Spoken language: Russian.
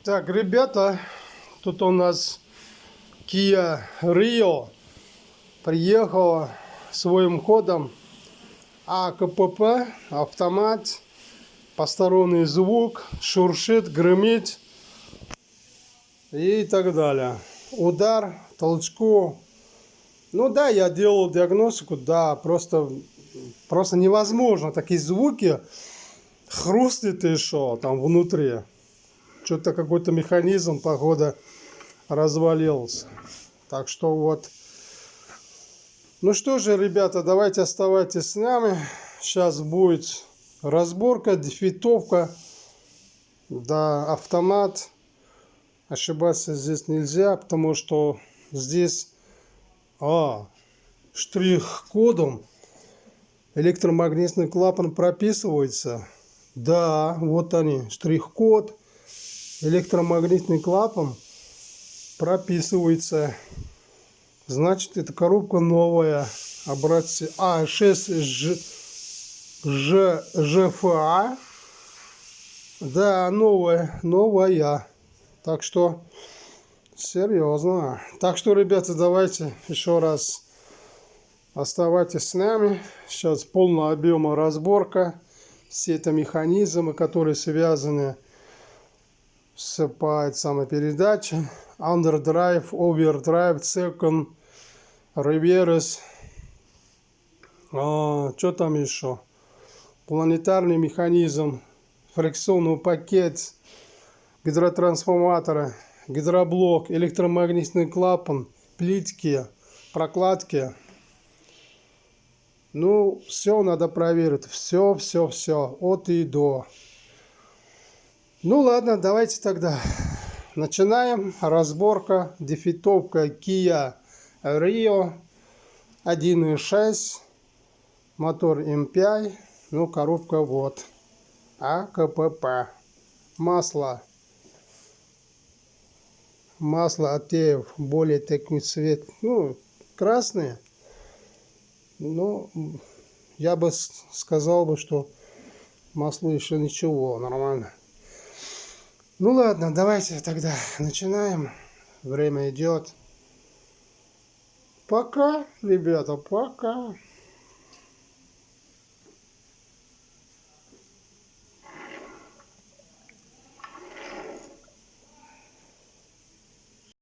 Так, ребята, тут у нас Kia Rio приехала своим ходом. АКПП, автомат, посторонний звук, шуршит, гремит и так далее. Удар, толчку. Ну да, я делал диагностику, да, просто невозможно. Такие звуки, хрустит и что там внутри. Что-то какой-то механизм, походу, развалился. Так что вот. Ну что же, ребята, давайте оставайтесь с нами. Сейчас будет разборка, дефектовка. Да, автомат. Ошибаться здесь нельзя, потому что здесь штрих-кодом электромагнитный клапан прописывается. Да, вот они, штрих-код, электромагнитный клапан прописывается. Значит, эта коробка новая. Обратите. 6 ЖФА. Да, новая. Так что, серьезно. Так что, ребята, давайте еще раз оставайтесь с нами. Сейчас полного объема разборка. Все это механизмы, которые связаны с самопередачей. Underdrive, overdrive, second, reverse. Что там еще? Планетарный механизм, фрикционный пакет, гидротрансформатора, гидроблок, электромагнитный клапан, плитки, прокладки. Ну, все надо проверить. Все. От и до. Ну ладно, давайте тогда начинаем. Разборка, дефектовка Kia Rio 1.6. Мотор MPI. Ну, коробка вот. АКПП. Масло Атеев. Более такой цвет. Ну, красный. Ну, я бы сказал, что масло еще ничего, нормально. Ну ладно, давайте тогда начинаем. Время идет. Пока, ребята, пока.